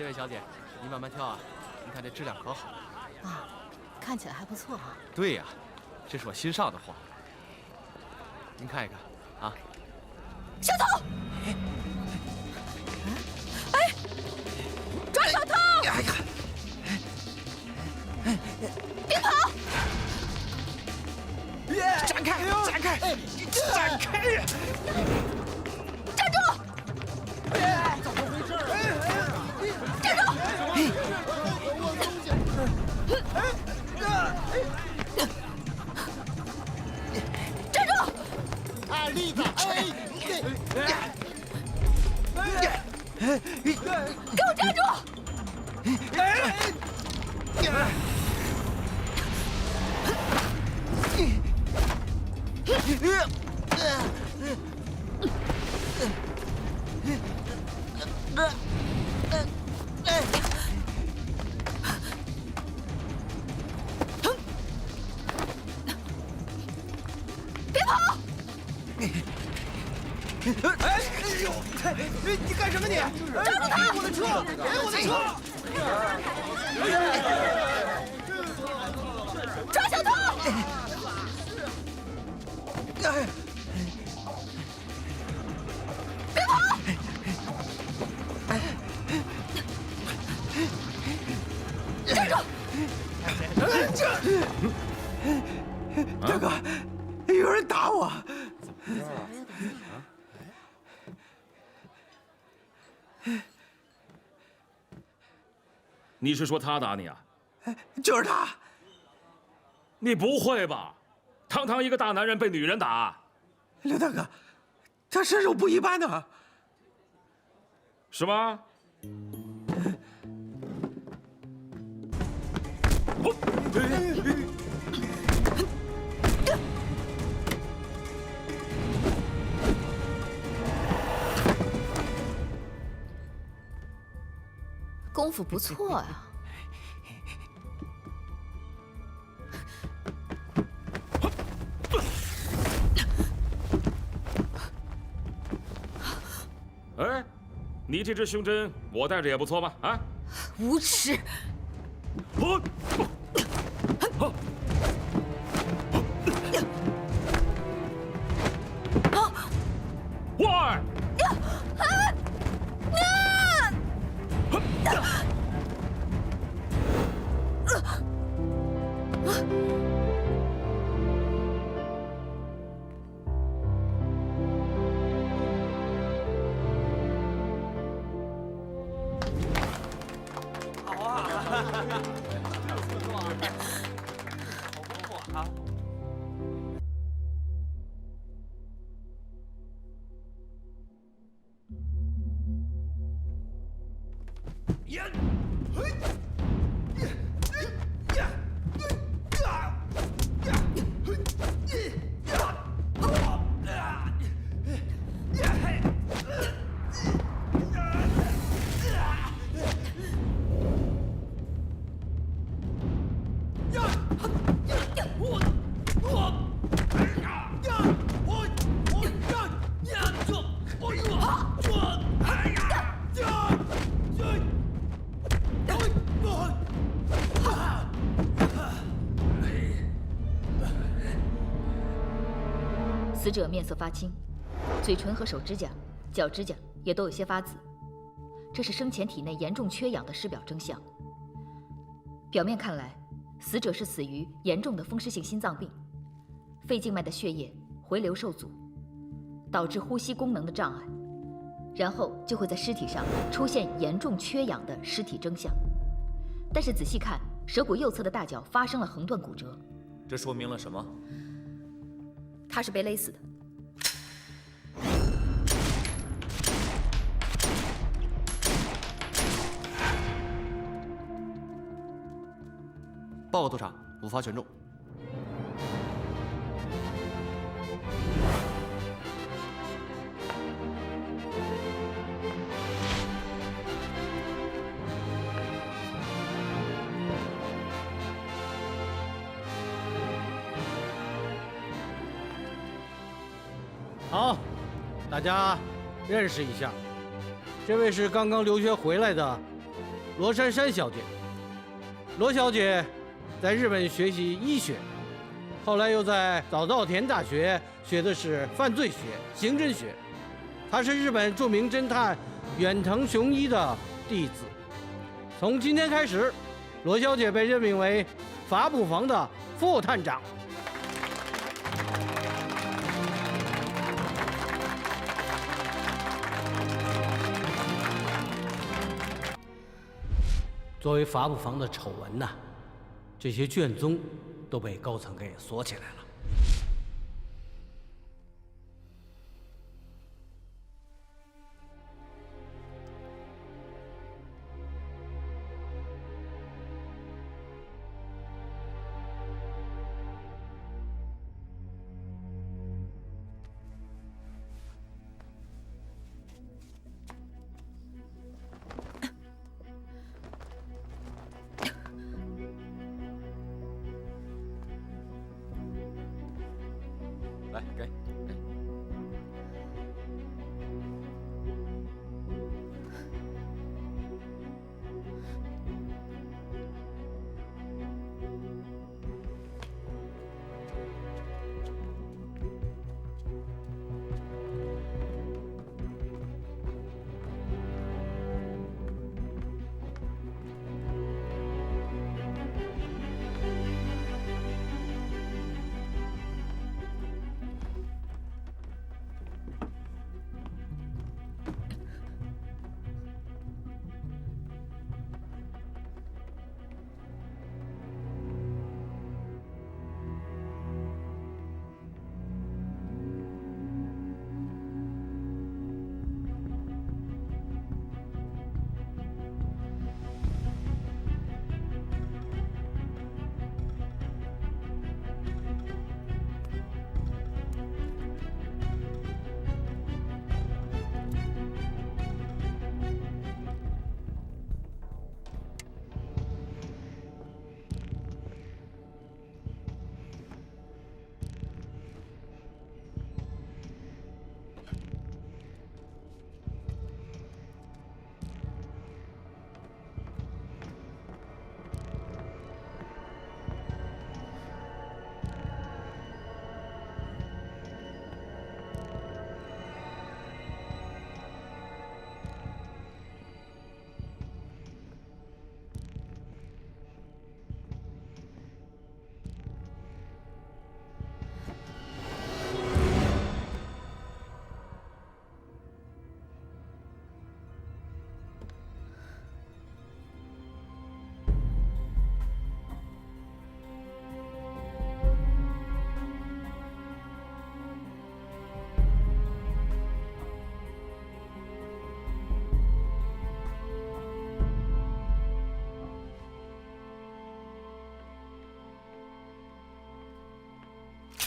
这位小姐，你慢慢挑啊，您看这质量可好了。啊，看起来还不错啊。对呀，这是我新上的货，您看一看啊。小偷！哎，抓小偷！哎呀！别跑！闪开！闪开！闪开！站住！怎么回事？站住！站住！艾丽塔，给我站住！别跑！哎呦！你干什么你？抓住他！我的车！给我的车！抓小偷！别跑！站住！大哥，有人打我！你是说他打你啊？就是他！你不会吧？堂堂一个大男人被女人打？刘大哥，他身手不一般呢。是吗？功夫不错呀。哎，你这只胸针我戴着也不错吧？啊！无耻！喂！死者面色发青，嘴唇和手指甲、脚指甲也都有些发紫，这是生前体内严重缺氧的尸表征象。表面看来，死者是死于严重的风湿性心脏病，肺静脉的血液回流受阻，导致呼吸功能的障碍，然后就会在尸体上出现严重缺氧的尸体征象。但是仔细看，舌骨右侧的大脚发生了横断骨折，这说明了什么？他是被勒死的。报告督察，五发全中。好，大家认识一下，这位是刚刚留学回来的罗珊珊小姐。罗小姐在日本学习医学，后来又在早稻田大学学的是犯罪学、刑侦学。她是日本著名侦探远藤雄一的弟子。从今天开始，罗小姐被任命为法捕房的副探长。作为法捕房的丑闻呐，这些卷宗都被高层给锁起来了。来，给。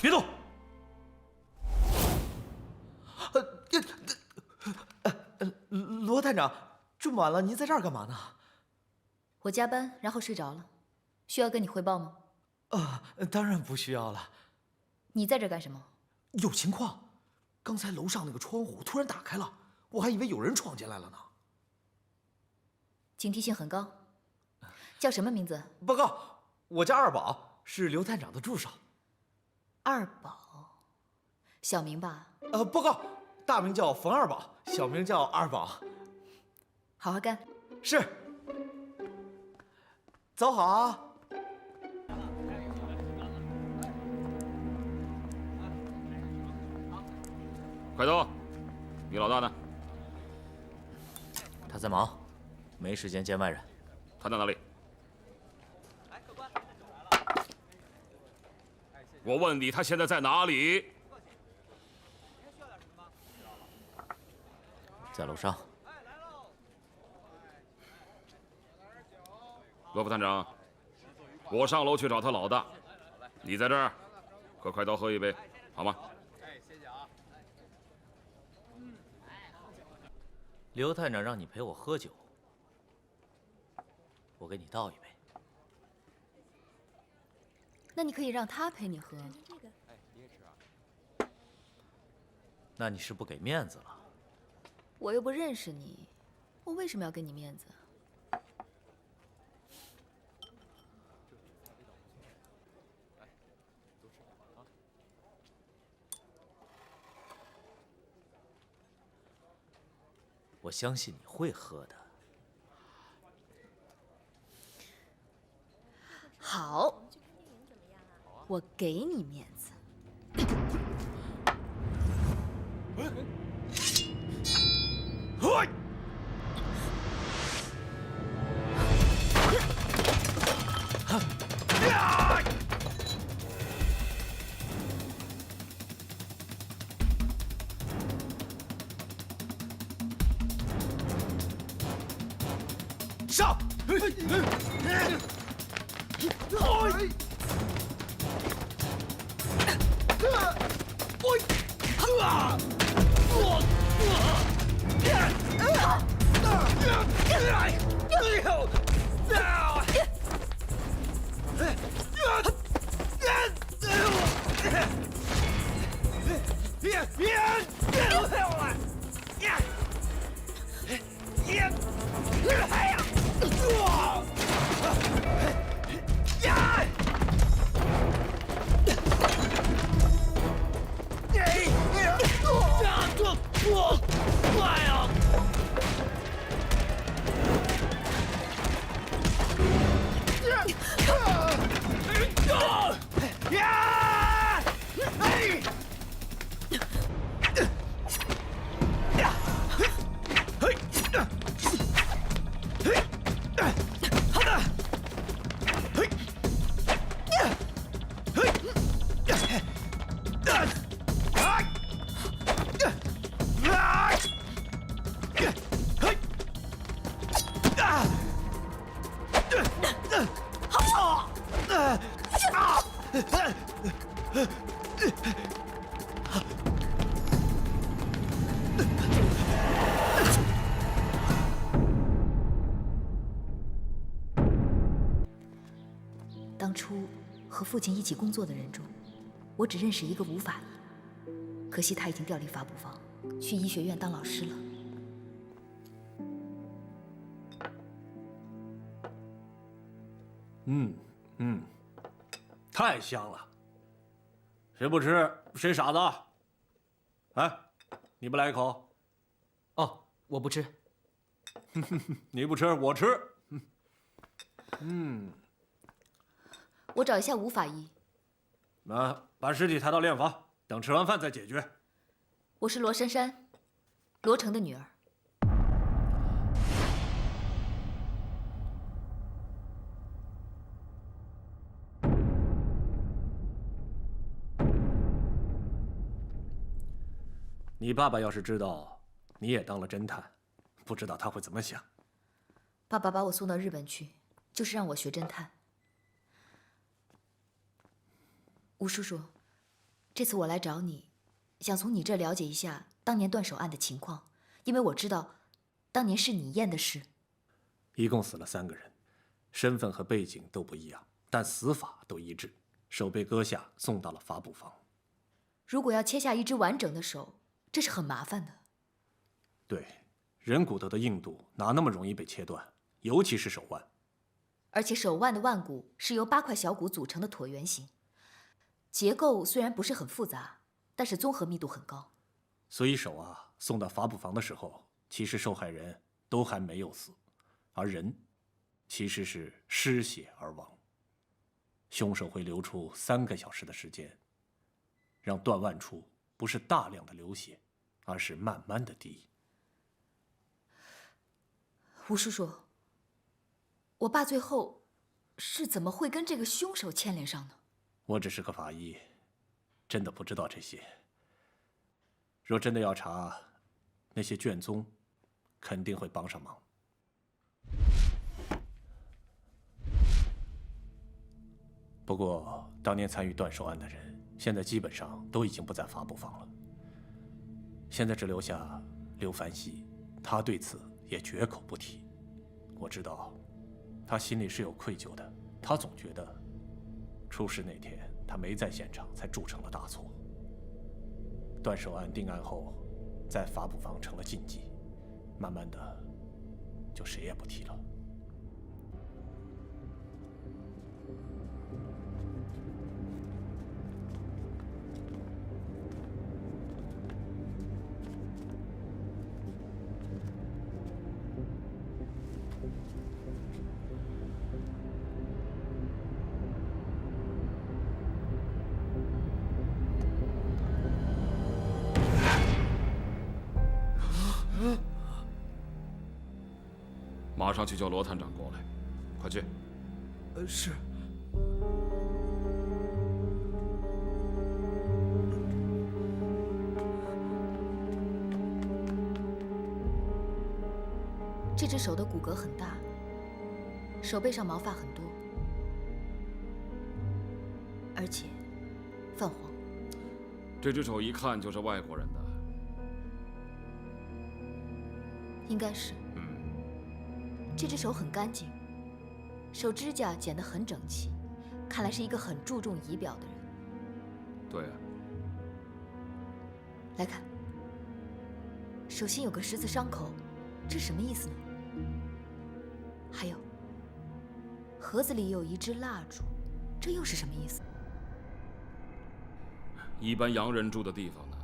别动！罗探长，这么晚了，您在这儿干嘛呢？我加班，然后睡着了，需要跟你汇报吗？当然不需要了。你在这干什么？有情况，刚才楼上那个窗户突然打开了，我还以为有人闯进来了呢。警惕性很高。叫什么名字？报告，我叫二宝，是刘探长的助手。二宝，小名吧？报告，大名叫冯二宝，小名叫二宝。好好干。是。走好啊。快走！你老大呢？他在忙，没时间见外人。他在哪里？我问你，他现在在哪里？在楼上。罗副探长，我上楼去找他老大，你在这儿，和快刀喝一杯，好吗？刘探长让你陪我喝酒，我给你倒一杯。那你可以让他陪你喝。那你是不给面子了？我又不认识你，我为什么要给你面子？我相信你会喝的。好，我给你面子。上！当初和父亲一起工作的人中，我只认识一个吴法医，可惜他已经调离法捕房，去医学院当老师了。太香了。谁不吃谁傻子。哎，你不来一口？哦，我不吃。你不吃我吃。我找一下吴法医。把尸体抬到殓房，等吃完饭再解决。我是罗珊珊，罗成的女儿。你爸爸要是知道你也当了侦探，不知道他会怎么想。爸爸把我送到日本去，就是让我学侦探。吴叔叔，这次我来找你，想从你这了解一下当年断手案的情况，因为我知道，当年是你验的尸。一共死了3个人，身份和背景都不一样，但死法都一致，手被割下，送到了法捕房。如果要切下一只完整的手，这是很麻烦的。对，人骨头的硬度哪那么容易被切断，尤其是手腕。而且手腕的腕骨是由8块小骨组成的椭圆形，结构虽然不是很复杂，但是综合密度很高。所以手送到法捕房的时候，其实受害人都还没有死，而人其实是失血而亡。凶手会留出3个小时的时间，让断腕处不是大量的流血，而是慢慢的滴。吴叔叔，我爸最后是怎么会跟这个凶手牵连上呢？我只是个法医，真的不知道这些。若真的要查，那些卷宗肯定会帮上忙。不过，当年参与断手案的人，现在基本上都已经不在法捕房了。现在只留下刘凡熙，他对此也绝口不提。我知道，他心里是有愧疚的。他总觉得，出事那天他没在现场，才铸成了大错。断手案定案后，在法捕房成了禁忌，慢慢的，就谁也不提了。马上去叫罗探长过来，快去。是。这只手的骨骼很大，手背上毛发很多，而且泛黄。这只手一看就是外国人的。应该是。这只手很干净，手指甲剪得很整齐，看来是一个很注重仪表的人。对啊。来看，手心有个10字伤口，这是什么意思呢？还有，盒子里有一支蜡烛，这又是什么意思？一般洋人住的地方呢，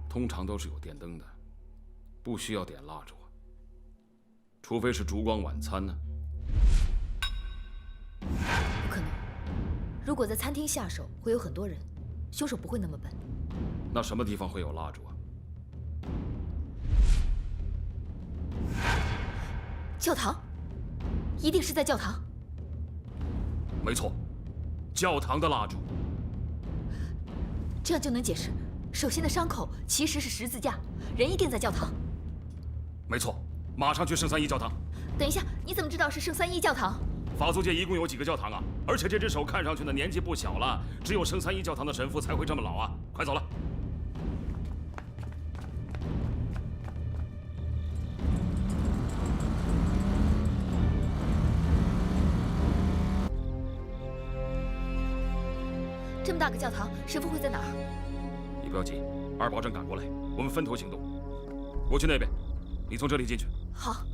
通常都是有电灯的，不需要点蜡烛，除非是烛光晚餐呢。不可能，如果在餐厅下手，会有很多人，凶手不会那么笨。那什么地方会有蜡烛啊？教堂，一定是在教堂。没错，教堂的蜡烛。这样就能解释，手心的伤口其实是十字架，人一定在教堂。没错，马上去圣三一教堂。等一下，你怎么知道是圣三一教堂？法租界一共有几个教堂啊？而且这只手看上去呢年纪不小了，只有圣三一教堂的神父才会这么老啊！快走了。这么大个教堂，神父会在哪儿？你不要急，二保正赶过来，我们分头行动。我去那边，你从这里进去。好。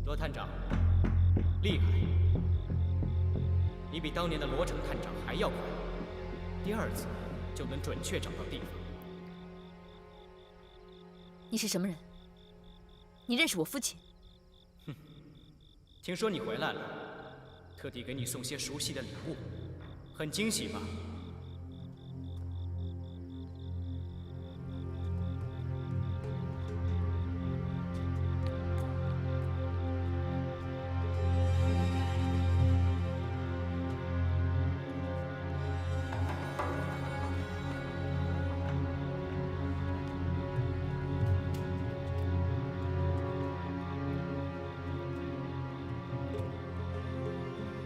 罗探长，厉害！你比当年的罗城探长还要快，第二次就能准确找到地方。你是什么人？你认识我父亲？哼，听说你回来了，特地给你送些熟悉的礼物，很惊喜吧？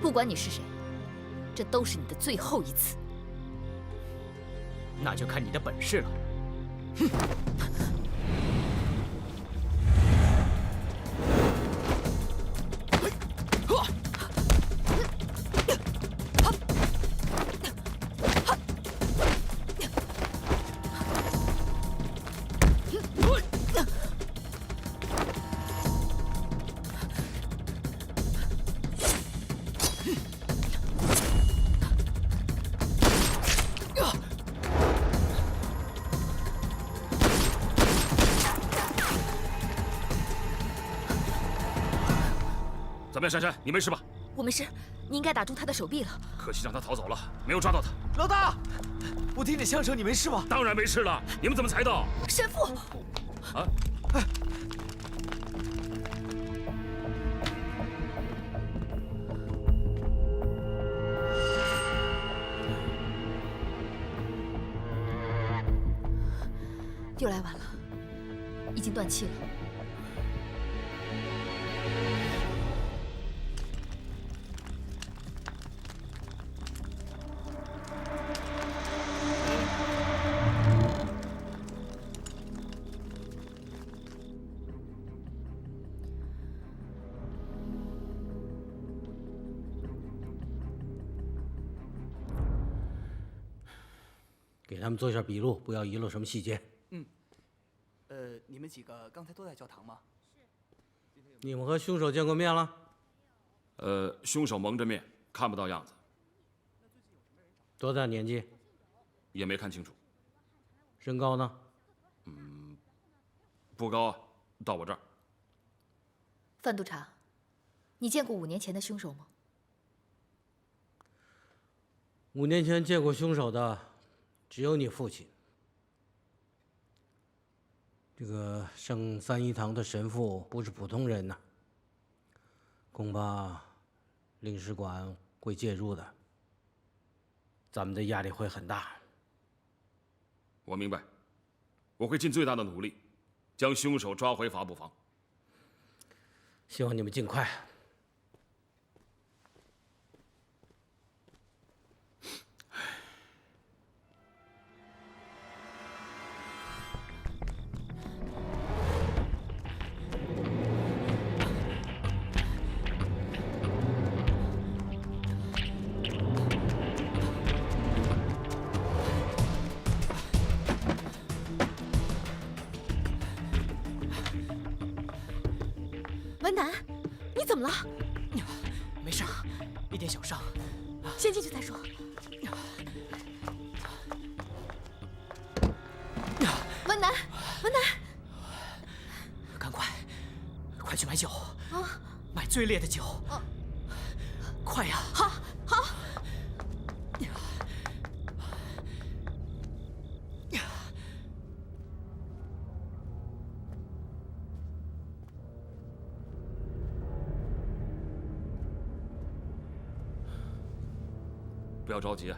不管你是谁，这都是你的最后一次。那就看你的本事了。哼！怎么样，珊珊，你没事吧？我没事，你应该打中他的手臂了。可惜让他逃走了，没有抓到他。老大，我听你枪声，你没事吧？当然没事了，你们怎么猜到？神父，啊！又来晚了，已经断气了。给他们做一下笔录，不要遗漏什么细节。你们几个刚才都在教堂吗？你们和凶手见过面了？凶手蒙着面，看不到样子。多大年纪也没看清楚。身高呢？不高啊，到我这儿。范督察，你见过5年前的凶手吗5年前见过凶手的，只有你父亲。这个圣三一堂的神父不是普通人呐，恐怕领事馆会介入的，咱们的压力会很大。我明白，我会尽最大的努力，将凶手抓回法捕房。希望你们尽快。文南，你怎么了？没事，一点小伤。先进去再说。文南，文南，赶快，快去买酒啊！买最烈的酒。快呀！好，好。不要着急，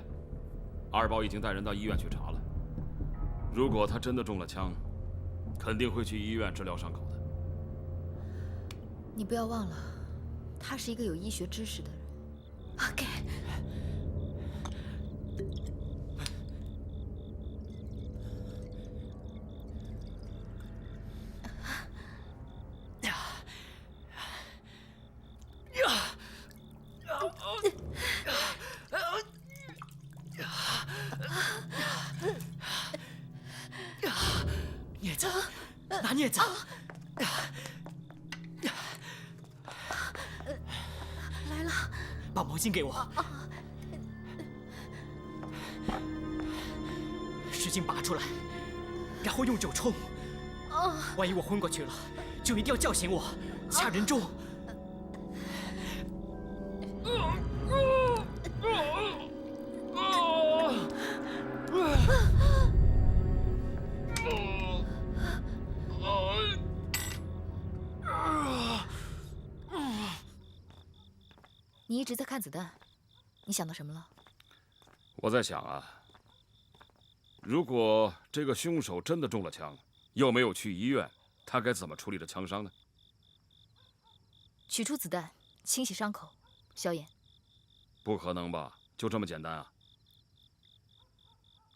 二宝已经带人到医院去查了。如果他真的中了枪，肯定会去医院治疗伤口的。你不要忘了，他是一个有医学知识的人。OK。镊子，拿镊子。来了，把毛巾给我。使劲拔出来，然后用酒冲。万一我昏过去了，就一定要叫醒我，掐人中。你一直在看子弹，你想到什么了？我在想啊，如果这个凶手真的中了枪，又没有去医院，他该怎么处理这枪伤呢？取出子弹，清洗伤口，消炎。不可能吧？就这么简单啊？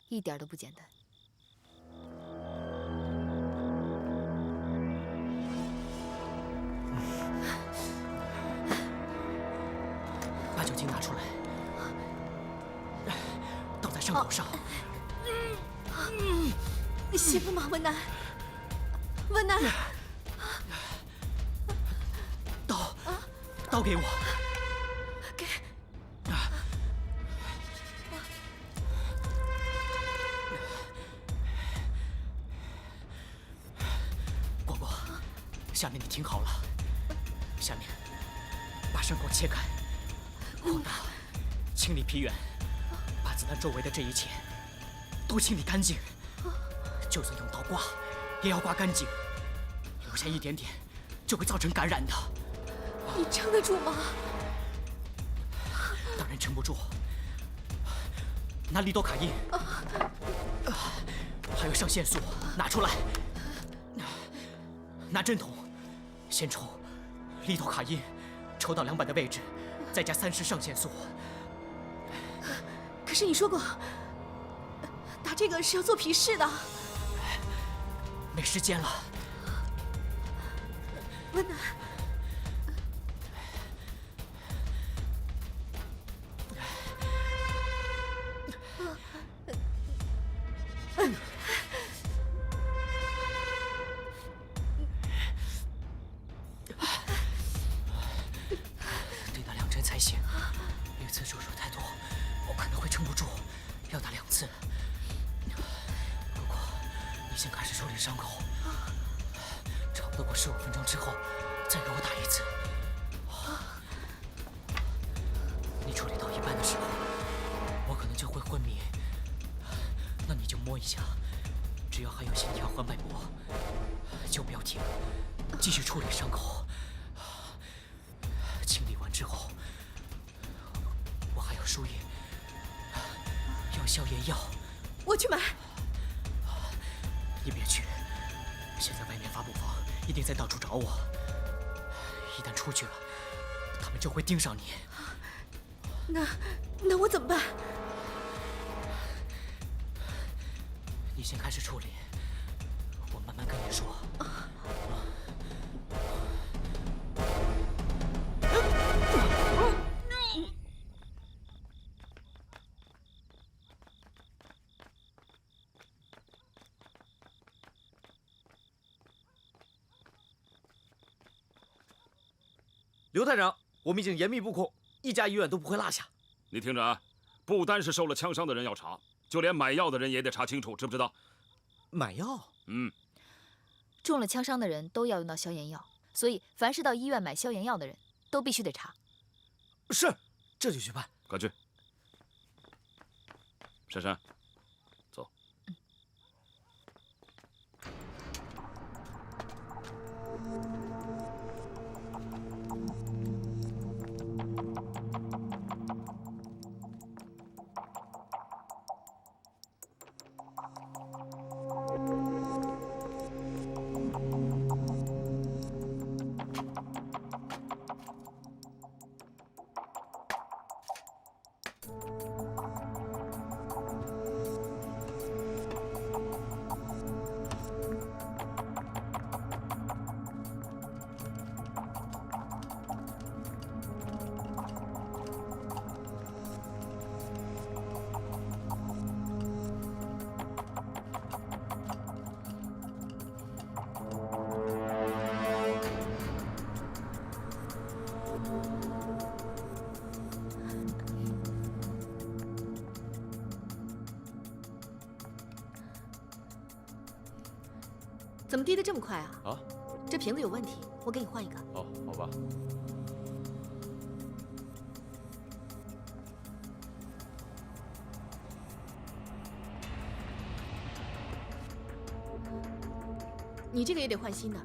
一点都不简单。把酒精拿出来，倒在伤口上。行了吗，文南？文南，刀给我。给。果果，下面你听好了，下面把伤口切开。扩大，清理皮源，把子弹周围的这一切都清理干净。就算用刀刮，也要刮干净，留下一点点，就会造成感染的。你撑得住吗？当然撑不住。拿利多卡因，还有上腺素，拿出来。拿针筒，先抽利多卡因，抽到200的位置。再加30上腺素。可是你说过，打这个是要做皮试的。没时间了，文南。得打2针才行，一次注射太多，我可能会撑不住，要打2次。先开始处理伤口，差不多过15分钟之后，再给我打一次。你处理到一半的时候，我可能就会昏迷，那你就摸一下，只要还有心跳和脉搏，就不要停，继续处理伤口。清理完之后，我还要输液，要消炎药。我去买。你别去，现在外面发布方一定在到处找我，一旦出去了，他们就会盯上你。那我怎么办？你先开始处理，我慢慢跟你说。刘探长，我们已经严密布控，一家医院都不会落下。你听着啊，不单是受了枪伤的人要查，就连买药的人也得查清楚，知不知道？买药？中了枪伤的人都要用到消炎药，所以凡是到医院买消炎药的人都必须得查。是，这就去办。快去。珊珊，走。怎么滴得这么快啊？啊，这瓶子有问题，我给你换一个。哦，好吧。你这个也得换新的。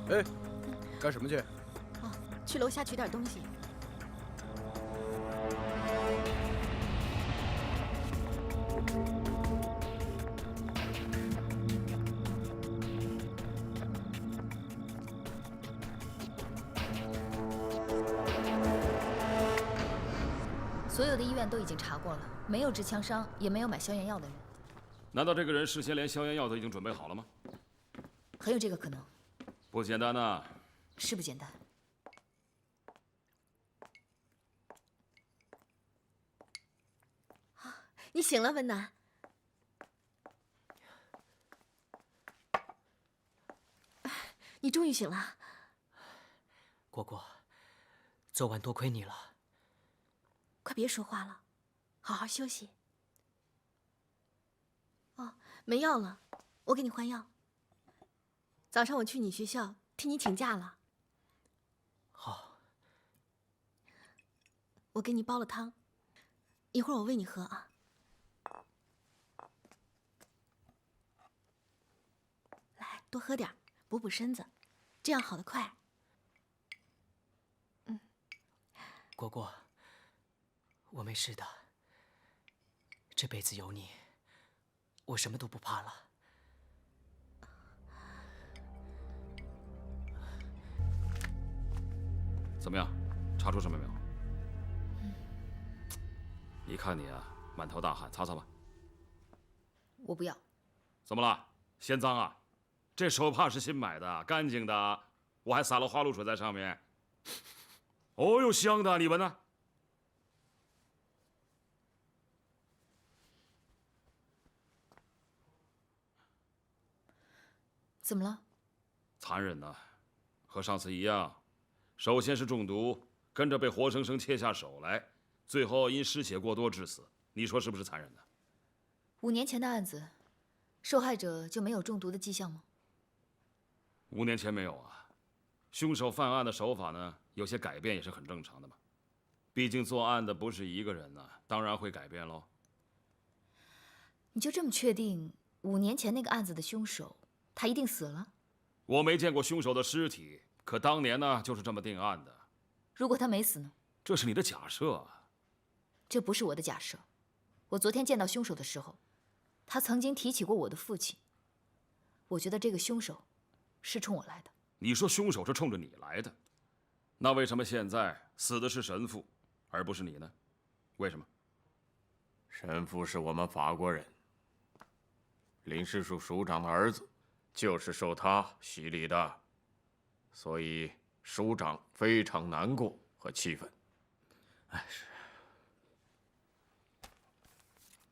哎，干什么去？哦，去楼下取点东西。所有的医院都已经查过了，没有致枪伤，也没有买消炎药的人。难道这个人事先连消炎药都已经准备好了吗？很有这个可能。不简单呐。是不简单。你醒了，文南。你终于醒了。果果，昨晚多亏你了。快别说话了，好好休息。哦，没药了，我给你换药。早上我去你学校替你请假了。好。我给你煲了汤，一会儿我喂你喝啊。来，多喝点，补补身子，这样好得快。果果，我没事的。这辈子有你，我什么都不怕了。怎么样？查出什么没有？一看你啊，满头大汗，擦擦吧。我不要。怎么了？嫌脏啊？这手帕是新买的，干净的，我还撒了花露水在上面。哦哟，香的，你闻呢？怎么了？残忍呐，和上次一样，首先是中毒，跟着被活生生切下手来，最后因失血过多致死。你说是不是残忍呢5年前的案子，受害者就没有中毒的迹象吗？5年前没有啊，凶手犯案的手法呢，有些改变也是很正常的嘛。毕竟作案的不是一个人呢，当然会改变喽。你就这么确定5年前那个案子的凶手他一定死了？我没见过凶手的尸体，可当年呢就是这么定案的。如果他没死呢？这是你的假设啊。这不是我的假设。我昨天见到凶手的时候，他曾经提起过我的父亲。我觉得这个凶手是冲我来的。你说凶手是冲着你来的，那为什么现在死的是神父，而不是你呢？为什么？神父是我们法国人，林师署署长的儿子就是受他洗礼的，所以署长非常难过和气愤。哎，是。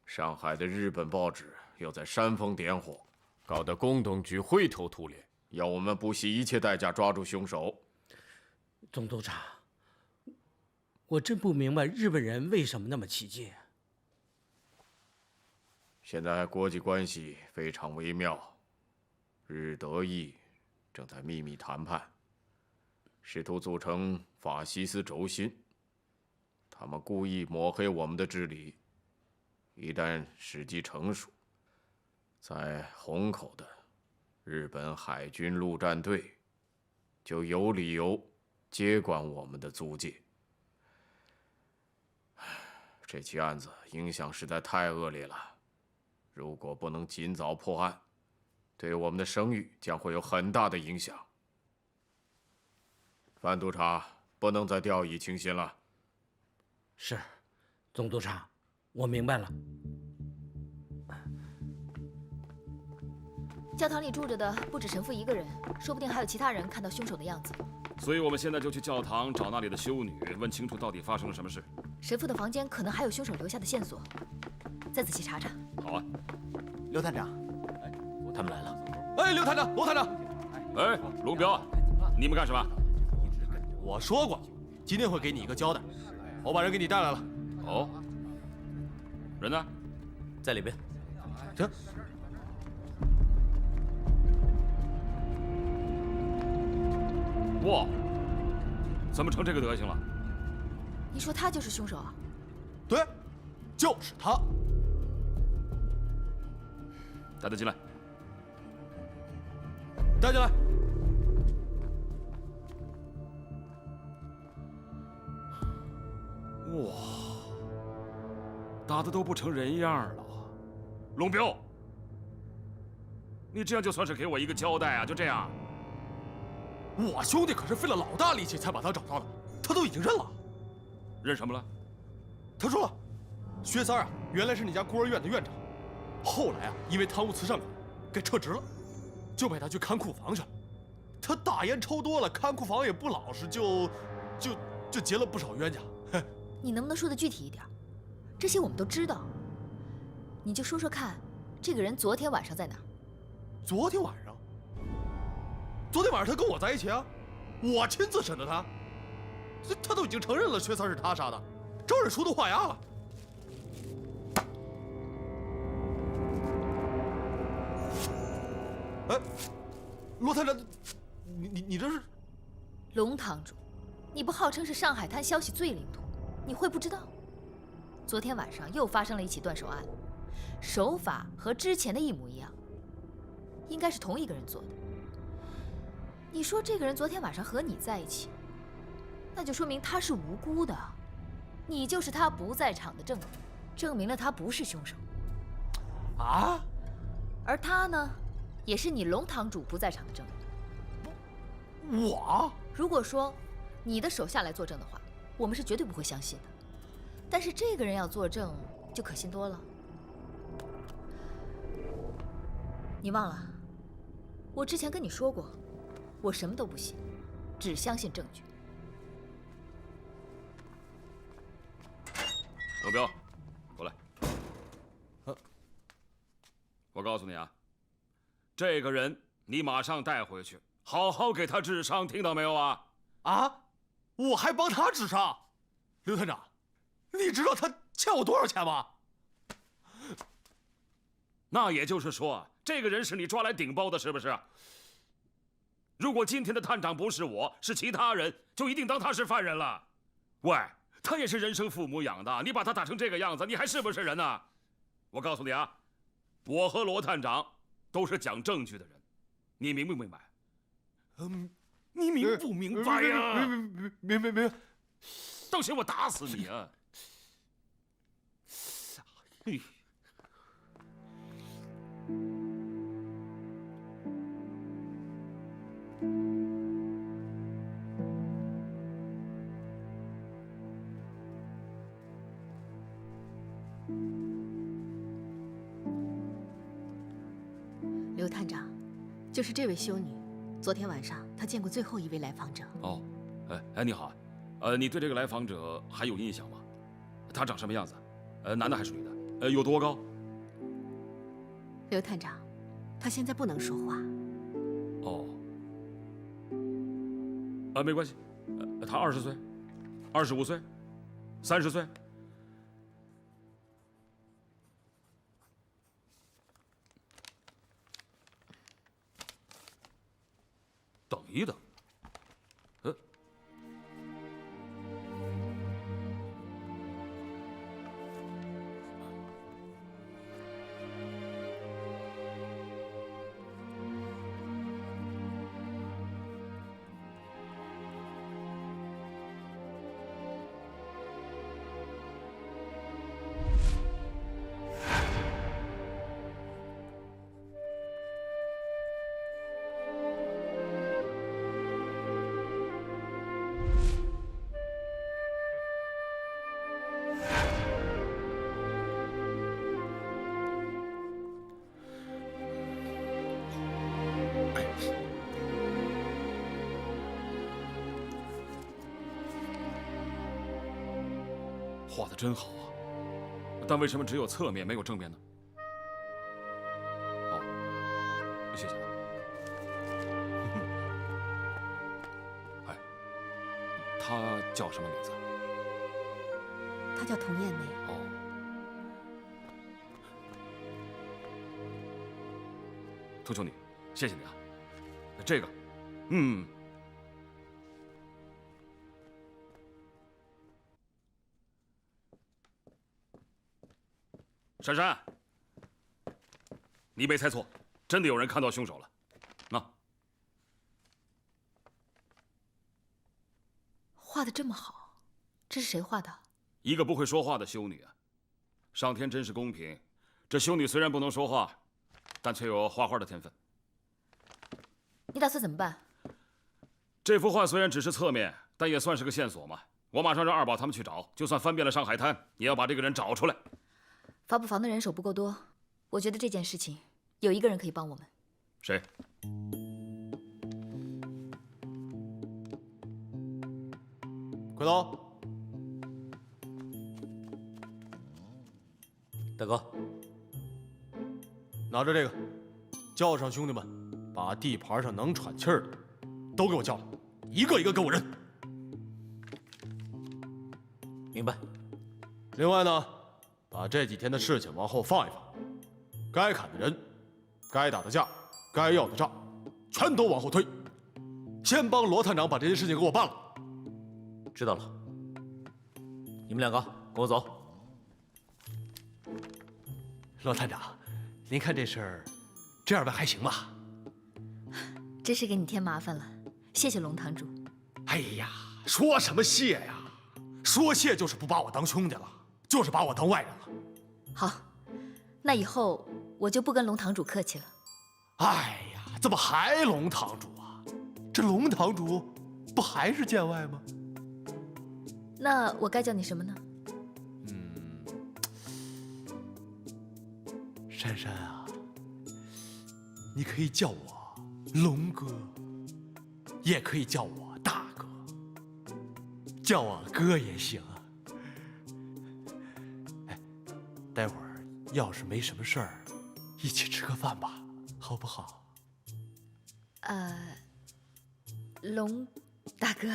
上海的日本报纸又在煽风点火，搞得宫东局灰头土脸，要我们不惜一切代价抓住凶手。总督察，我真不明白日本人为什么那么起劲。现在国际关系非常微妙，日德意正在秘密谈判，试图组成法西斯轴心。他们故意抹黑我们的治理，一旦时机成熟，在虹口的日本海军陆战队就有理由接管我们的租界。这起案子影响实在太恶劣了，如果不能尽早破案，对我们的声誉将会有很大的影响。范督察不能再掉以轻心了。是，总督察，我明白了。教堂里住着的不止神父一个人，说不定还有其他人看到凶手的样子。所以我们现在就去教堂找那里的修女，问清楚到底发生了什么事。神父的房间可能还有凶手留下的线索，再仔细查查。好啊。刘探长，他们来了。哎，刘探长，罗探长。哎，龙彪，你们干什么？我说过，今天会给你一个交代。我把人给你带来了。哦。人呢？在里边。行。哇，怎么成这个德行了？你说他就是凶手啊？对，就是他。带他进来。带进来。哇，打的都不成人样了。龙彪，你这样就算是给我一个交代啊？就这样？我兄弟可是费了老大力气才把他找到的，他都已经认了。认什么了？他说了，薛三啊，原来是你家孤儿院的院长，后来啊，因为贪污慈善款，给撤职了，就派他去看库房去了。他大烟抽多了，看库房也不老实，就结了不少冤家。你能不能说的具体一点？这些我们都知道，你就说说看，这个人昨天晚上在哪？昨天晚上他跟我在一起啊，我亲自审的他，他都已经承认了薛三是他杀的，招认书都画押了。哎，罗探长，你这是？龙堂主，你不号称是上海滩消息最灵通，你会不知道？昨天晚上又发生了一起断手案，手法和之前的一模一样，应该是同一个人做的。你说这个人昨天晚上和你在一起，那就说明他是无辜的，你就是他不在场的证人，证明了他不是凶手。啊？而他呢，也是你龙堂主不在场的证人。我？如果说你的手下来作证的话，我们是绝对不会相信的。但是这个人要作证，就可信多了。你忘了，我之前跟你说过，我什么都不信，只相信证据。龙彪，过来。我告诉你啊，这个人你马上带回去，好好给他治伤，听到没有啊？啊，我还帮他治伤？刘探长，你知道他欠我多少钱吗？那也就是说，这个人是你抓来顶包的，是不是？如果今天的探长不是我，是其他人，就一定当他是犯人了。喂，他也是人生父母养的，你把他打成这个样子，你还是不是人呢？我告诉你啊，我和罗探长都是讲证据的人，你明不明白？你明不明白呀？明。当心我打死你啊！刘探长，就是这位修女，昨天晚上她见过最后一位来访者。哦，哎，你好，你对这个来访者还有印象吗？他长什么样子？男的还是女的？有多高？刘探长，他现在不能说话。哦，没关系，他20岁，25岁，30岁。等一等，画的真好啊，但为什么只有侧面没有正面呢？哦，谢谢啊。哎，他叫什么名字？她叫童艳梅。哦，涂修女，谢谢你啊。这个，珊珊，你没猜错，真的有人看到凶手了。画的这么好，这是谁画的？一个不会说话的修女啊！上天真是公平，这修女虽然不能说话，但却有画画的天分。你打算怎么办？这幅画虽然只是侧面，但也算是个线索嘛。我马上让二宝他们去找，就算翻遍了上海滩，也要把这个人找出来。发布房的人手不够多，我觉得这件事情有一个人可以帮我们。谁？快刀，大哥，拿着这个，叫上兄弟们，把地盘上能喘气儿的都给我叫来，一个一个给我认。明白。另外呢，把这几天的事情往后放一放，该砍的人，该打的架，该要的账，全都往后推，先帮罗探长把这件事情给我办了。知道了。你们两个跟我走。罗探长，您看这事儿，这样办还行吧？真是给你添麻烦了，谢谢龙堂主。哎呀，说什么谢呀？说谢就是不把我当兄弟了，就是把我当外人了。好，那以后我就不跟龙堂主客气了。哎呀，怎么还龙堂主啊？这龙堂主不还是见外吗？那我该叫你什么呢？珊珊啊，你可以叫我龙哥，也可以叫我大哥，叫我哥也行啊。哎，待会儿要是没什么事儿，一起吃个饭吧，好不好？龙大哥，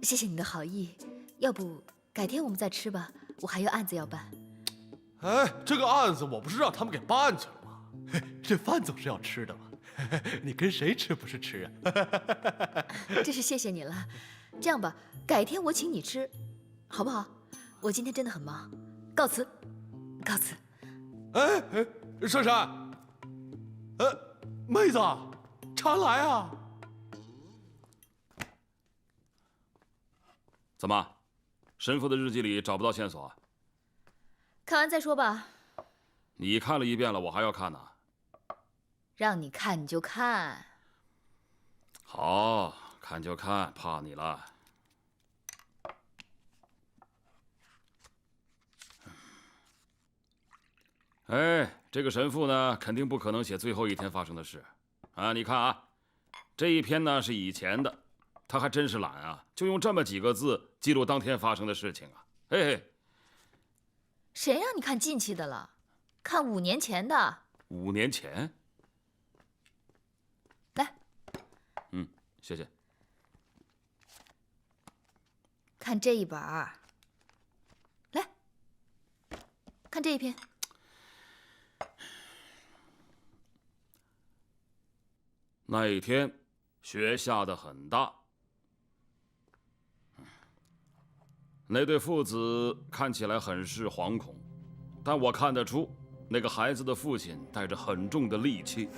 谢谢你的好意，要不改天我们再吃吧，我还有案子要办。哎，这个案子我不是让他们给办去了吗？这饭总是要吃的嘛。你跟谁吃不是吃啊？真是谢谢你了。这样吧，改天我请你吃，好不好？我今天真的很忙，告辞，告辞。哎，珊珊，妹子，常来啊。怎么，神父的日记里找不到线索？看完再说吧。你看了一遍了，我还要看呢。让你看你就看。好，看就看，怕你了。哎，这个神父呢，肯定不可能写最后一天发生的事，啊！你看啊，这一篇呢是以前的，他还真是懒啊，就用这么几个字记录当天发生的事情啊。嘿嘿，谁让你看近期的了？看5年前的。5年前？来，谢谢。看这一本儿。来，看这一篇。那一天，雪下得很大。那对父子看起来很是惶恐，但我看得出，那个孩子的父亲带着很重的戾气。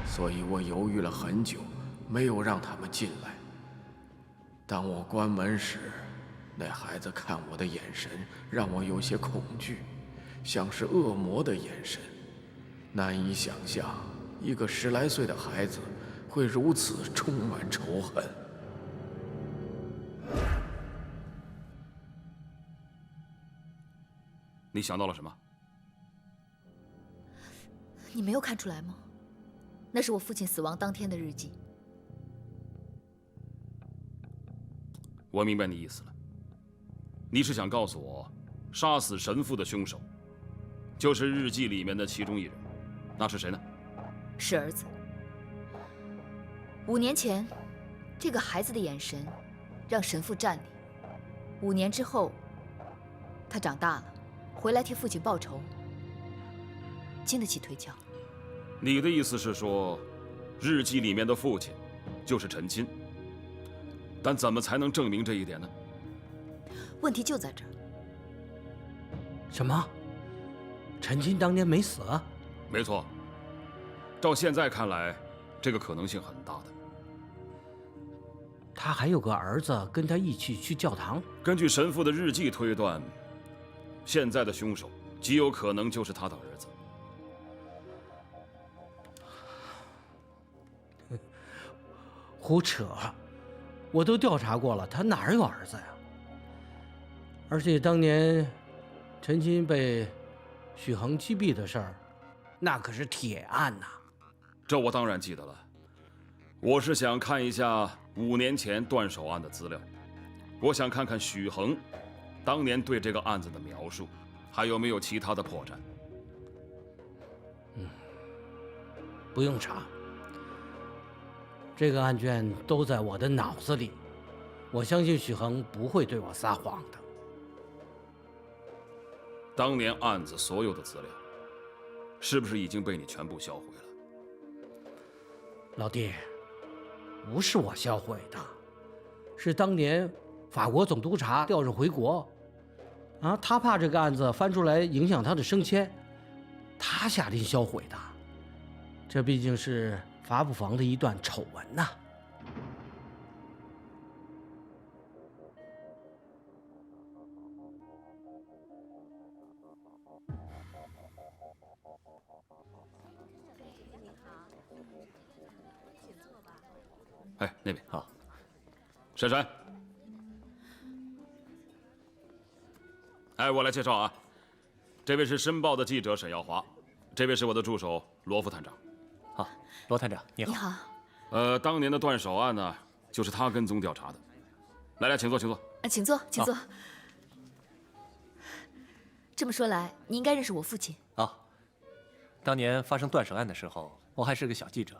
所以我犹豫了很久，没有让他们进来。当我关门时，那孩子看我的眼神让我有些恐惧，像是恶魔的眼神。难以想象，一个10来岁的孩子会如此充满仇恨。你想到了什么？你没有看出来吗？那是我父亲死亡当天的日记。我明白你意思了。你是想告诉我，杀死神父的凶手，就是日记里面的其中一人。那是谁呢？是儿子。5年前，这个孩子的眼神让神父占领。5年之后，他长大了，回来替父亲报仇，经得起推敲。你的意思是说，日记里面的父亲就是陈钦？但怎么才能证明这一点呢？问题就在这儿。什么？陈钦当年没死？没错。照现在看来，这个可能性很大的。他还有个儿子跟他一起去教堂。根据神父的日记推断，现在的凶手极有可能就是他的儿子。胡扯！我都调查过了，他哪儿有儿子呀？而且当年陈钦被许衡击毙的事儿，那可是铁案呐。这我当然记得了。我是想看一下5年前断手案的资料，我想看看许衡当年对这个案子的描述，还有没有其他的破绽。不用查，这个案卷都在我的脑子里，我相信许衡不会对我撒谎的。当年案子所有的资料，是不是已经被你全部销毁了？老弟，不是我销毁的，是当年法国总督察调任回国，他怕这个案子翻出来影响他的升迁，他下令销毁的。这毕竟是法不防的一段丑闻呐。哎，那边好。珊珊，哎，我来介绍啊，这位是《申报》的记者沈耀华，这位是我的助手罗副探长。好，罗探长，你好。你好。当年的断手案呢，就是他跟踪调查的。来，请坐，请坐。请坐，请坐。这么说来，你应该认识我父亲。当年发生断手案的时候，我还是个小记者，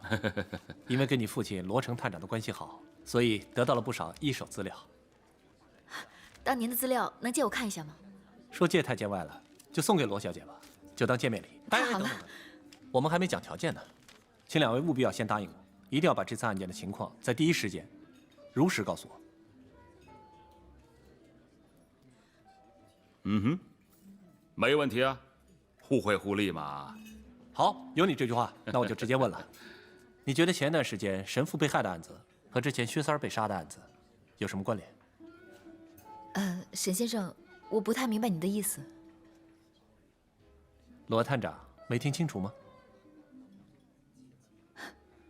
因为跟你父亲罗成探长的关系好，所以得到了不少一手资料。当年的资料能借我看一下吗？说借太见外了，就送给罗小姐吧，就当见面礼。太好了，我们还没讲条件呢，请两位务必要先答应我，一定要把这次案件的情况在第一时间如实告诉我。嗯哼，没问题啊，互惠互利嘛。好，有你这句话，那我就直接问了，你觉得前段时间神父被害的案子和之前薛三儿被杀的案子有什么关联？沈先生，我不太明白你的意思。罗探长没听清楚吗？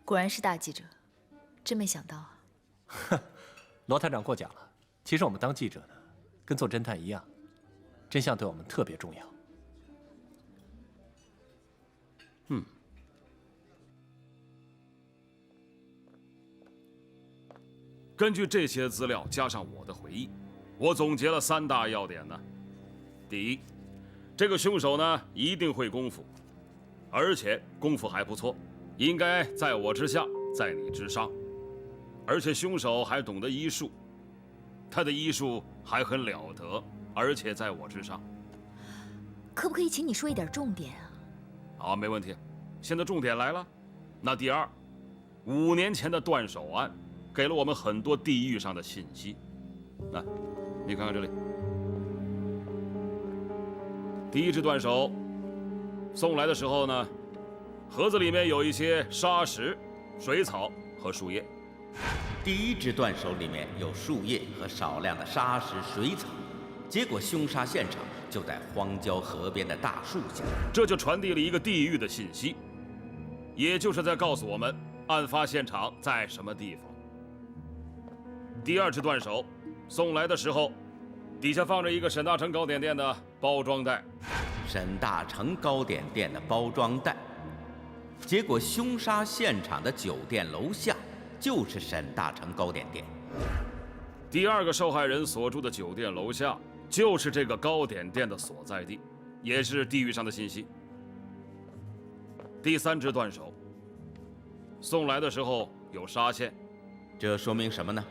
果然是大记者，真没想到啊。罗探长过奖了。其实我们当记者的，跟做侦探一样，真相对我们特别重要。根据这些资料加上我的回忆，我总结了3大要点呢。第一，这个凶手呢一定会功夫，而且功夫还不错，应该在我之下，在你之上。而且凶手还懂得医术，他的医术还很了得，而且在我之上。可不可以请你说一点重点啊？好，没问题。现在重点来了。那第二，5年前的断手案给了我们很多地域上的信息。那，你看看这里，第一只断手送来的时候呢，盒子里面有一些沙石、水草和树叶。第一只断手里面有树叶和少量的沙石、水草，结果凶杀现场就在荒郊河边的大树下。这就传递了一个地域的信息，也就是在告诉我们案发现场在什么地方。第二只断手送来的时候，底下放着一个沈大成糕点店的包装袋。沈大成糕点店的包装袋，结果凶杀现场的酒店楼下就是沈大成糕点店。第二个受害人所住的酒店楼下就是这个糕点店的所在地，也是地域上的信息。第三只断手送来的时候有纱线，这说明什么呢？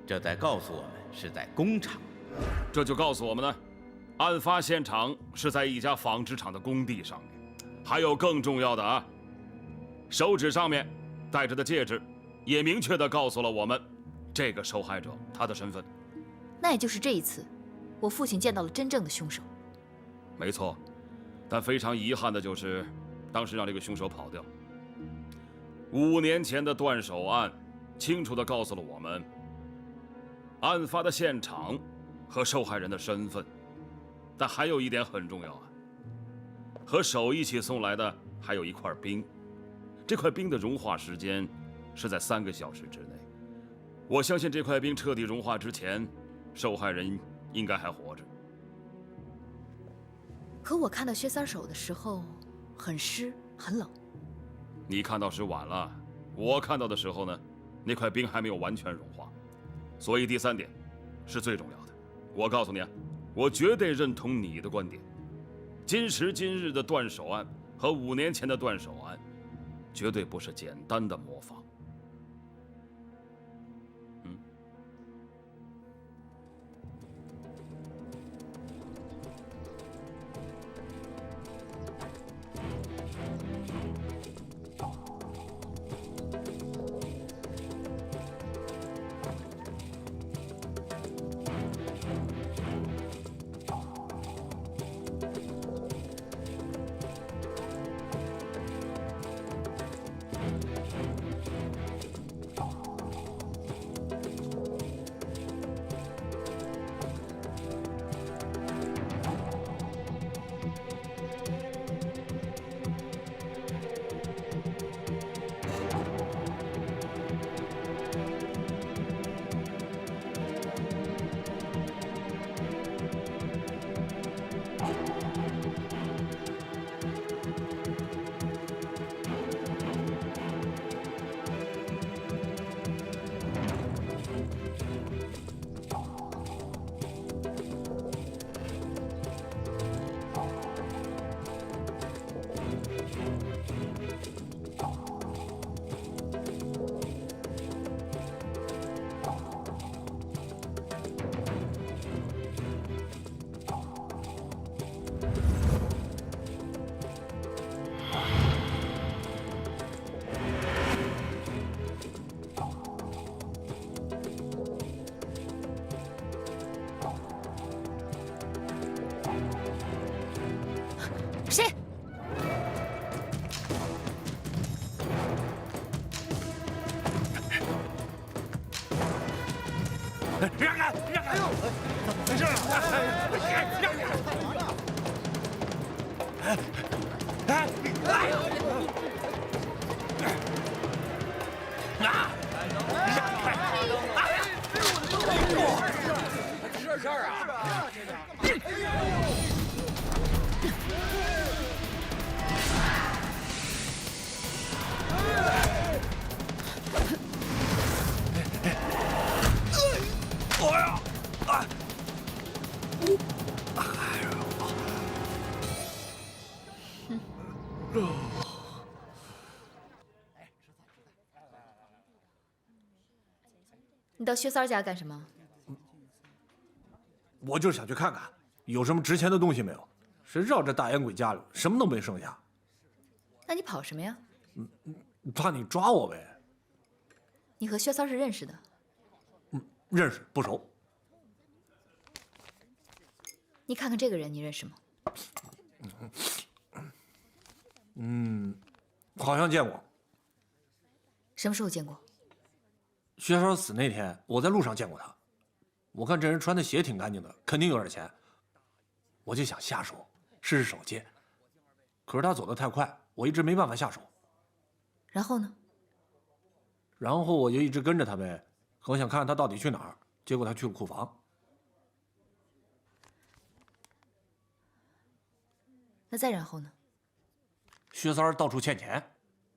这在告诉我们是在工厂。这就告诉我们呢，案发现场是在一家纺织厂的工地上面。还有更重要的啊，手指上面戴着的戒指也明确地告诉了我们这个受害者他的身份。那也就是这一次，我父亲见到了真正的凶手。没错，但非常遗憾的就是，当时让这个凶手跑掉。5年前的断手案，清楚地告诉了我们案发的现场和受害人的身份。但还有一点很重要啊，和手一起送来的还有一块冰，这块冰的融化时间是在3个小时之内。我相信这块冰彻底融化之前，受害人应该还活着。可我看到薛三手的时候，很湿，很冷。你看到时晚了，我看到的时候呢，那块冰还没有完全融化。所以第3点是最重要的。我告诉你啊，我绝对认同你的观点。今时今日的断手案和5年前的断手案，绝对不是简单的模仿。这事儿啊！你到薛三家干什么？我就是想去看看有什么值钱的东西没有。谁知道这大烟鬼家里什么都没剩下。那你跑什么呀？怕你抓我呗。你和薛三是认识的？认识不熟。你看看这个人，你认识吗？好像见过。什么时候见过？薛三死那天，我在路上见过他。我看这人穿的鞋挺干净的，肯定有点钱。我就想下手试试手接，可是他走得太快，我一直没办法下手。然后呢？然后我就一直跟着他呗，我想看看他到底去哪儿。结果他去了库房。那再然后呢？薛三到处欠钱，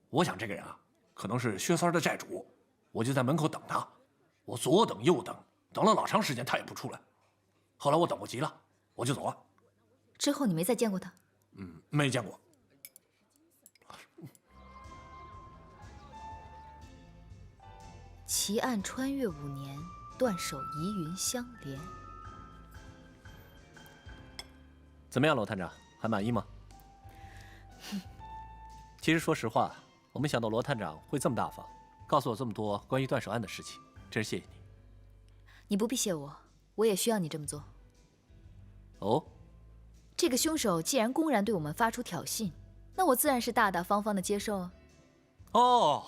我想这个人啊，可能是薛三的债主，我就在门口等他。我左等右等，等了老长时间，他也不出来。后来我等不及了，我就走了。之后你没再见过他？没见过。奇案穿越5年，断手疑云相连。怎么样，罗探长，还满意吗？其实说实话，我没想到罗探长会这么大方，告诉我这么多关于断手案的事情，真是谢谢你。你不必谢我，我也需要你这么做。哦，这个凶手既然公然对我们发出挑衅，那我自然是大大方方的接受啊。哦，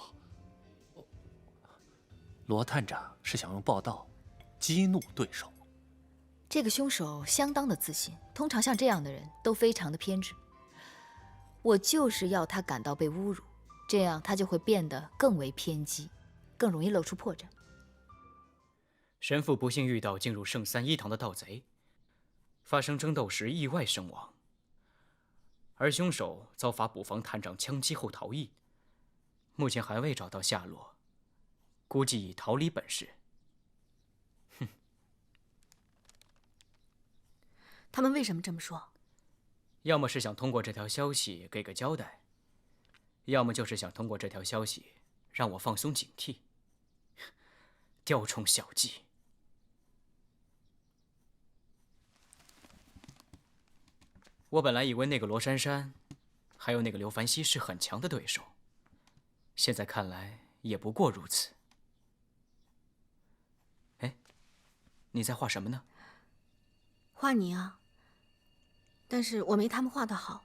罗探长是想用报道激怒对手。这个凶手相当的自信，通常像这样的人都非常的偏执。我就是要他感到被侮辱，这样他就会变得更为偏激，更容易露出破绽。神父不幸遇到进入圣三一堂的盗贼，发生争斗时意外身亡，而凶手遭法捕房探长枪击后逃逸，目前还未找到下落，估计已逃离本市。他们为什么这么说？要么是想通过这条消息给个交代，要么就是想通过这条消息让我放松警惕，雕虫小技。我本来以为那个罗珊珊，还有那个刘凡熙是很强的对手，现在看来也不过如此。哎，你在画什么呢？画你啊，但是我没他们画的好。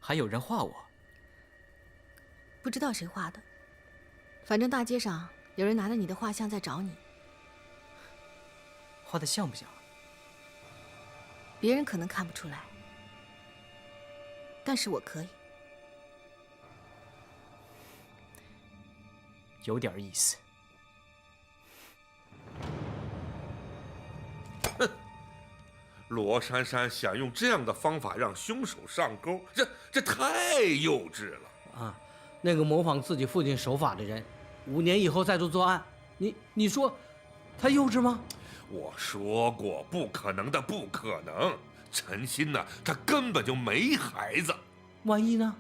还有人画我？不知道谁画的，反正大街上有人拿着你的画像在找你。画的像不像？别人可能看不出来，但是我可以。有点意思。哼，罗珊珊想用这样的方法让凶手上钩，这太幼稚了啊！那个模仿自己父亲手法的人，5年以后再度作案，你说他幼稚吗？我说过，不可能的，不可能。陈鑫呢，他根本就没孩子。万一呢？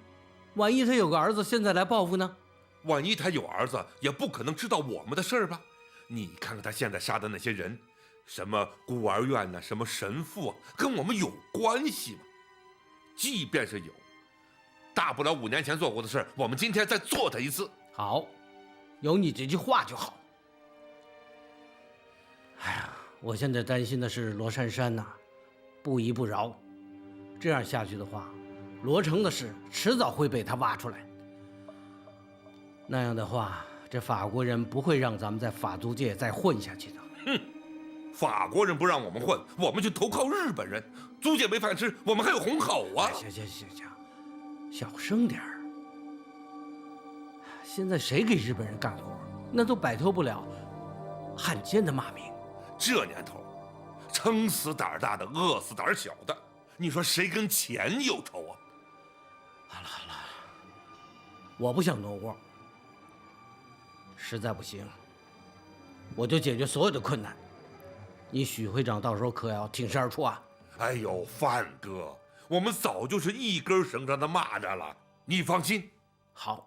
万一他有个儿子，现在来报复呢？万一他有儿子，也不可能知道我们的事儿吧？你看看他现在杀的那些人，什么孤儿院呢，什么神父啊，跟我们有关系吗？即便是有，大不了5年前做过的事，我们今天再做他一次。好，有你这句话就好。哎呀，我现在担心的是罗珊珊呐，不依不饶，这样下去的话，罗成的事迟早会被他挖出来。那样的话，这法国人不会让咱们在法租界再混下去的。哼，法国人不让我们混，我们就投靠日本人，租界没饭吃，我们还有红口啊！行，小声点儿。现在谁给日本人干活，那都摆脱不了汉奸的骂名。这年头，撑死胆大的，饿死胆小的，你说谁跟钱有仇啊？好了，我不想挪窝，实在不行，我就解决所有的困难。你许会长到时候可要挺身而出啊！哎呦，范哥，我们早就是一根绳上的蚂蚱了，你放心。好。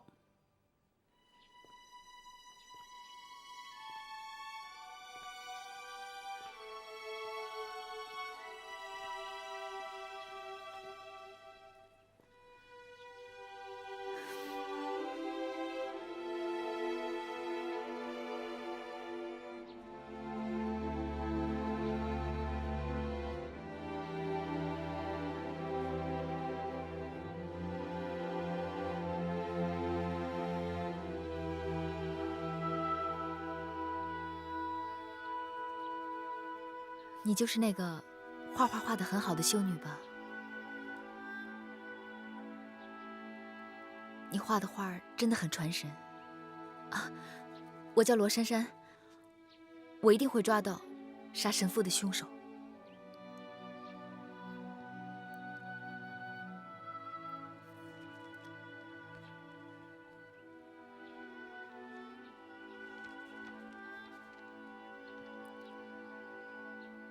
你就是那个画画画得很好的修女吧？你画的画真的很传神啊！我叫罗珊珊，我一定会抓到杀神父的凶手。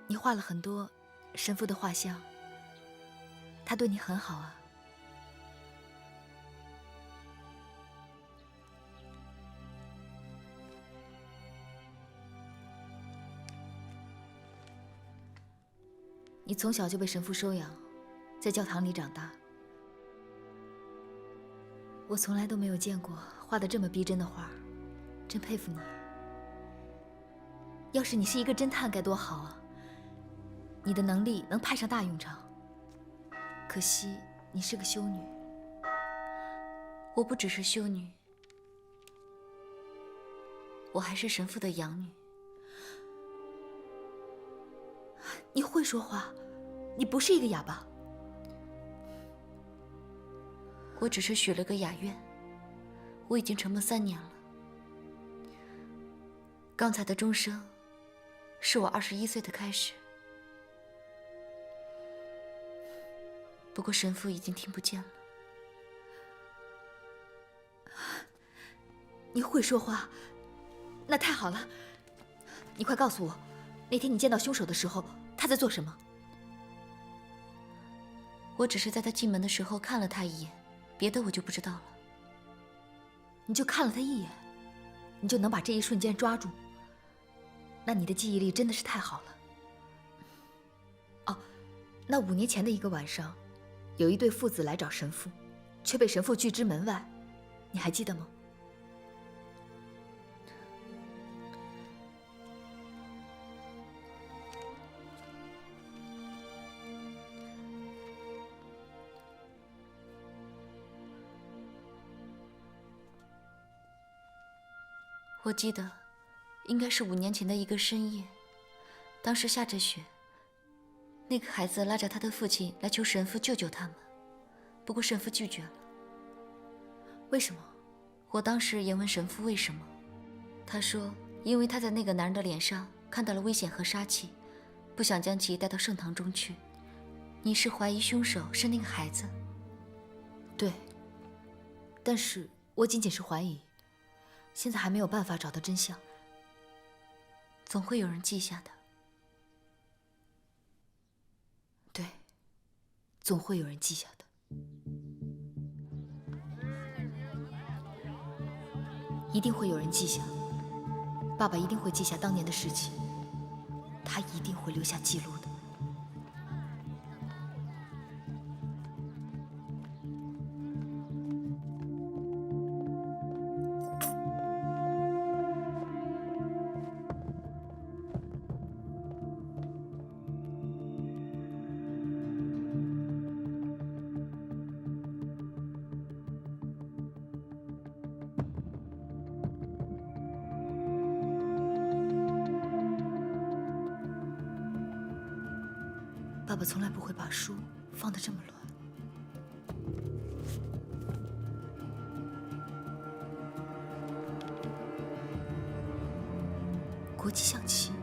你画了很多神父的画像，他对你很好啊。你从小就被神父收养，在教堂里长大。我从来都没有见过画得这么逼真的画，真佩服你。要是你是一个侦探该多好啊！你的能力能派上大用场。可惜你是个修女。我不只是修女，我还是神父的养女。你会说话，你不是一个哑巴。我只是许了个雅愿，我已经沉默3年了。刚才的钟声，是我21岁的开始。不过神父已经听不见了。你会说话，那太好了。你快告诉我，那天你见到凶手的时候，他在做什么？我只是在他进门的时候看了他一眼，别的我就不知道了。你就看了他一眼，你就能把这一瞬间抓住？那你的记忆力真的是太好了。哦，那5年前的一个晚上，有一对父子来找神父，却被神父拒之门外，你还记得吗？我记得，应该是5年前的一个深夜，当时下着雪。那个孩子拉着他的父亲来求神父救救他们，不过神父拒绝了。为什么？我当时也问神父为什么，他说因为他在那个男人的脸上看到了危险和杀气，不想将其带到圣堂中去。你是怀疑凶手是那个孩子？对，但是我仅仅是怀疑，现在还没有办法找到真相。总会有人记下的。对，总会有人记下的。一定会有人记下。爸爸一定会记下当年的事情，他一定会留下记录的。爸爸从来不会把书放得这么乱。国际象棋。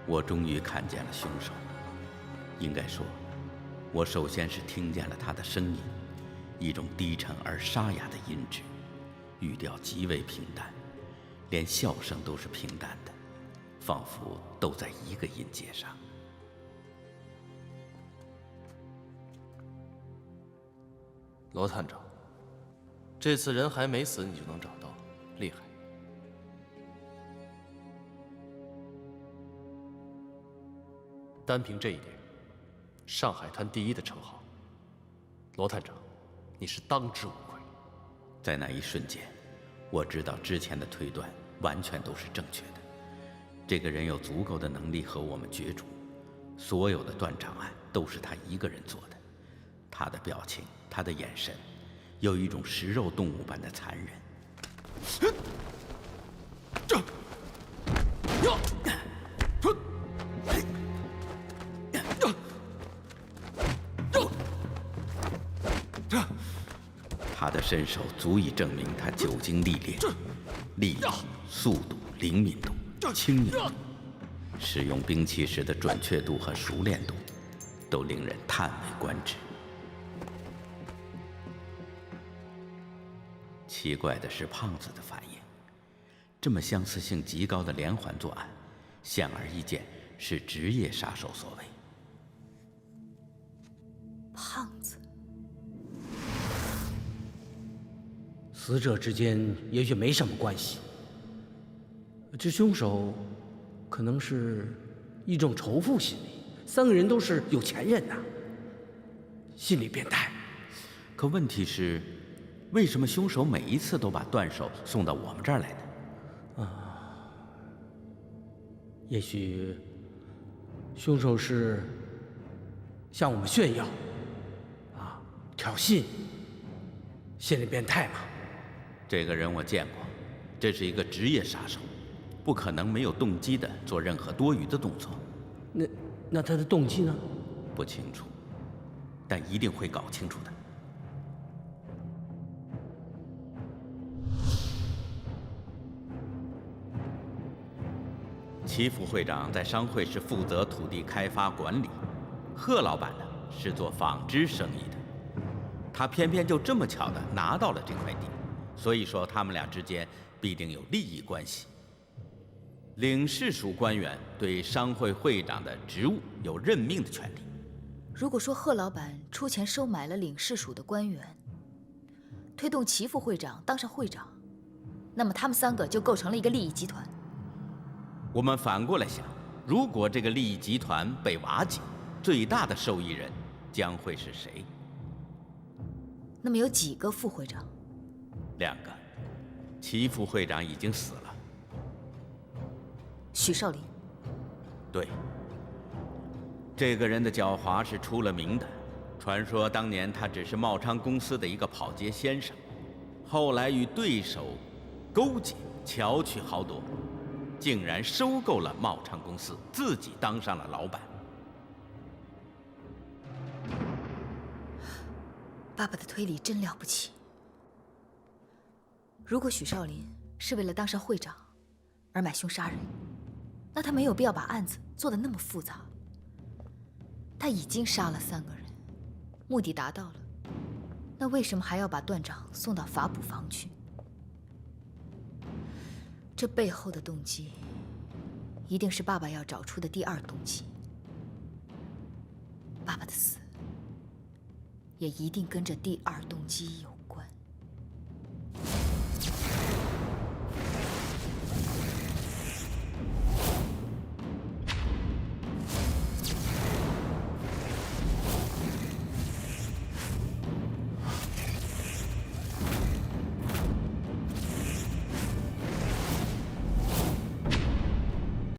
我终于看见了凶手。应该说，我首先是听见了他的声音，一种低沉而沙哑的音质，语调极为平淡，连笑声都是平淡的，仿佛都在一个音阶上。罗探长，这次人还没死，你就能找到，厉害。单凭这一点，上海滩第一的称号，罗探长，你是当之无愧。在那一瞬间，我知道之前的推断完全都是正确的。这个人有足够的能力和我们角逐，所有的断掌案都是他一个人做的。他的表情，他的眼神，有一种食肉动物般的残忍。他的身手足以证明他久经历练，力量、速度、灵敏度、轻盈度，使用兵器时的准确度和熟练度，都令人叹为观止。奇怪的是胖子的反应，这么相似性极高的连环作案，显而易见是职业杀手所为。胖子。死者之间也许没什么关系，这凶手可能是一种仇富心理。三个人都是有钱人呐，心理变态。可问题是，为什么凶手每一次都把断手送到我们这儿来呢？也许凶手是向我们炫耀，挑衅，心理变态嘛。这个人我见过，这是一个职业杀手，不可能没有动机的做任何多余的动作。那他的动机呢？不清楚，但一定会搞清楚的。齐副会长在商会是负责土地开发管理，贺老板呢是做纺织生意的，他偏偏就这么巧的拿到了这块地，所以说他们俩之间必定有利益关系。领事属官员对商会会长的职务有任命的权利。如果说贺老板出钱收买了领事属的官员，推动齐副会长当上会长，那么他们三个就构成了一个利益集团。我们反过来想，如果这个利益集团被瓦解，最大的受益人将会是谁？那么有几个副会长2个，齐副会长已经死了。许少林。对，这个人的狡猾是出了名的。传说当年他只是茂昌公司的一个跑街先生，后来与对手勾结，巧取豪夺，竟然收购了茂昌公司，自己当上了老板。爸爸的推理真了不起。如果许少林是为了当上会长而买凶杀人，那他没有必要把案子做得那么复杂。他已经杀了3个人，目的达到了，那为什么还要把段长送到法捕房去？这背后的动机，一定是爸爸要找出的第2动机。爸爸的死，也一定跟这第2动机有关。